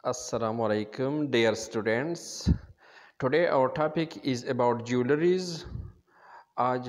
Assalamu alaikum, dear students. Today our topic is about jewelleries. आज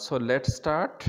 So let's start.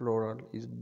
plural is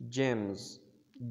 gems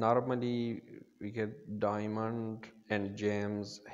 normally we get diamond and gems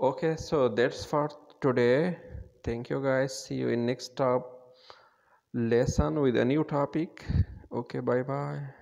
Okay, so that's for today. Thank you guys. See you in next lesson with a new topic. Okay, bye bye.